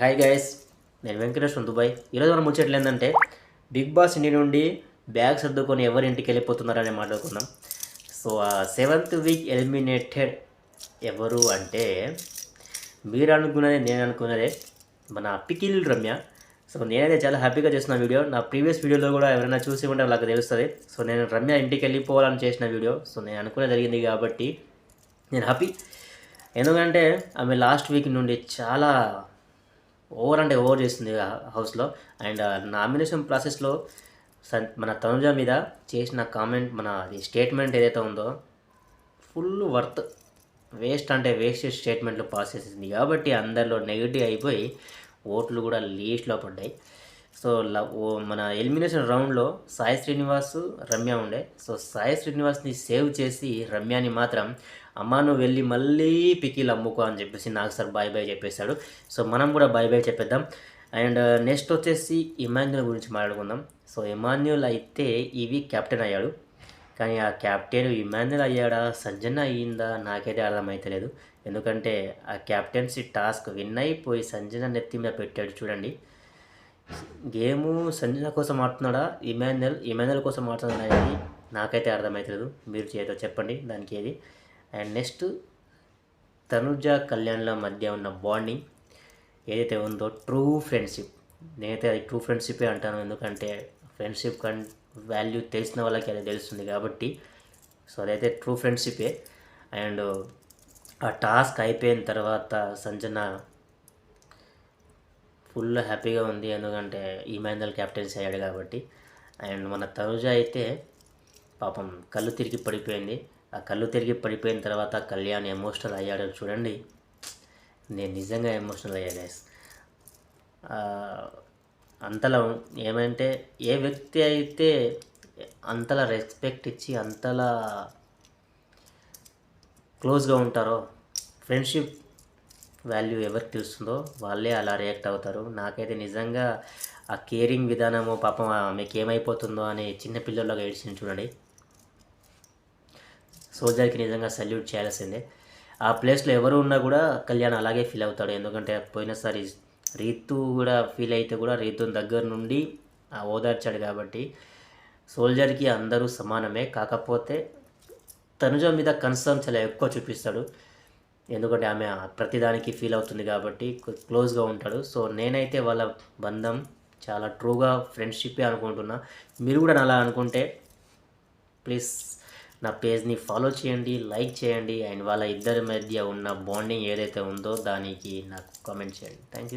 Hi guys, నేను Venkatesh from Dubai. ఈరోజు మనం ముచ్చట్లు ఏంటంటే బిగ్ బాస్ ఇంటి నుండి బ్యాగ్ సర్దుకొని ఎవరి ఇంటికి వెళ్ళిపోతున్నారని మాట్లాడుకుందాం. సో ఆ 7th వీక్ ఎలిమినేటెడ్ ఎవరు అంటే మీరు అనుకున్నదే నేను అనుకున్నదే మన పికిల్ రమ్య. సో నేనైతే చాలా హ్యాపీగా చేసిన వీడియో. నా ప్రీవియస్ వీడియోలో కూడా ఎవరైనా చూసి ఉంటే నాకు తెలుస్తుంది. సో నేను రమ్య ఇంటికి వెళ్ళిపోవాలని చేసిన వీడియో. సో నేను అనుకునే జరిగింది కాబట్టి నేను హ్యాపీ. ఎందుకంటే ఆమె లాస్ట్ వీక్ నుండి చాలా ఓవర్ అంటే ఓవర్ చేస్తుంది హౌస్లో. అండ్ నామినేషన్ ప్రాసెస్లో మన తనుజ మీద చేసిన కామెంట్, మన స్టేట్మెంట్ ఏదైతే ఉందో ఫుల్ వర్త్ వేస్ట్ అంటే వేస్ట్ స్టేట్మెంట్లు పాస్ చేసింది కాబట్టి అందరిలో నెగిటివ్ అయిపోయి ఓట్లు కూడా లీస్ట్లో పడ్డాయి. సో మన ఎలిమినేషన్ రౌండ్లో సాయి శ్రీనివాస్, రమ్య ఉండే. సో సాయి శ్రీనివాస్ని సేవ్ చేసి రమ్యని మాత్రం అమ్మ నువ్వు వెళ్ళి మళ్ళీ పికిల్ అమ్ముకో అని చెప్పేసి నాకు సార్ బాయ్ బాయ్ చెప్పేశాడు. సో మనం కూడా బాయ్ బాయ్ చెప్పేద్దాం. అండ్ నెక్స్ట్ వచ్చేసి ఇమాన్యుల్ గురించి మాట్లాడుకుందాం. సో ఇమాన్యుల్ అయితే ఈ వీక్ కెప్టెన్ అయ్యాడు. కానీ ఆ క్యాప్టెన్ ఇమాన్యుల్ అయ్యాడా, సంజన అయ్యిందా నాకైతే అర్థమైతలేదు. ఎందుకంటే ఆ క్యాప్టెన్సీ టాస్క్ విన్ అయిపోయి సంజన నెత్తి మీద పెట్టాడు చూడండి. గేము సంజన కోసం ఆడుతున్నాడా, ఇమాన్యుల్ కోసం ఆడుతున్నాడా అనేది నాకైతే అర్థమవుతలేదు. మీరు చేతో చెప్పండి దానికి ఏది. అండ్ నెక్స్ట్ తనుజ కళ్యాణ్ల మధ్య ఉన్న బాండింగ్ ఏదైతే ఉందో ట్రూ ఫ్రెండ్షిప్. నేనైతే అది ట్రూ ఫ్రెండ్షిపే అంటాను. ఎందుకంటే ఫ్రెండ్షిప్ వాల్యూ తెలిసిన వాళ్ళకి అది తెలుస్తుంది కాబట్టి. సో అదైతే ట్రూ ఫ్రెండ్షిపే. అండ్ ఆ టాస్క్ అయిపోయిన తర్వాత సంజన ఫుల్ హ్యాపీగా ఉంది, ఎందుకంటే ఇమాన్యుల్ క్యాప్టెన్సీ అయ్యాడు కాబట్టి. అండ్ మన తనుజ అయితే పాపం కళ్ళు తిరిగి పడిపోయింది. ఆ కళ్ళు తిరిగి పడిపోయిన తర్వాత కళ్యాణ్ ఎమోషనల్ అయ్యాడు చూడండి. నేను నిజంగా ఎమోషనల్ అయ్యా గైస్. అంతలా ఏమంటే ఏ వ్యక్తి అయితే అంతలా రెస్పెక్ట్ ఇచ్చి అంతలా క్లోజ్గా ఉంటారో, ఫ్రెండ్షిప్ వాల్యూ ఎవరికి తెలుస్తుందో వాళ్ళే అలా రియాక్ట్ అవుతారు. నాకైతే నిజంగా ఆ కేరింగ్ విధానము పాపం ఆమెకి ఏమైపోతుందో అని చిన్నపిల్లల్లోగా ఏడ్చింది చూడండి. సోల్జర్కి నిజంగా సల్యూట్ చేయాల్సిందే. ఆ ప్లేస్లో ఎవరు ఉన్నా కూడా కళ్యాణ్ అలాగే ఫీల్ అవుతాడు. ఎందుకంటే పోయినసారి రీతు కూడా ఫీల్ అయితే కూడా రీతుని దగ్గర నుండి ఓదార్చాడు కాబట్టి. సోల్జర్కి అందరూ సమానమే, కాకపోతే తనుజ మీద కన్సర్న్ చాలా ఎక్కువ చూపిస్తాడు. ఎందుకంటే ఆమె ప్రతిదానికి ఫీల్ అవుతుంది కాబట్టి క్లోజ్గా ఉంటాడు. సో నేనైతే వాళ్ళ బంధం చాలా ట్రూగా ఫ్రెండ్షిప్పే అనుకుంటున్నా. మీరు కూడా అలా అనుకుంటే ప్లీజ్ నా పేజ్ని ఫాలో చేయండి, లైక్ చేయండి. అండ్ వాళ్ళ ఇద్దరి మధ్య ఉన్న బాండింగ్ ఏదైతే ఉందో దానికి నాకు కామెంట్ చేయండి. Thank you.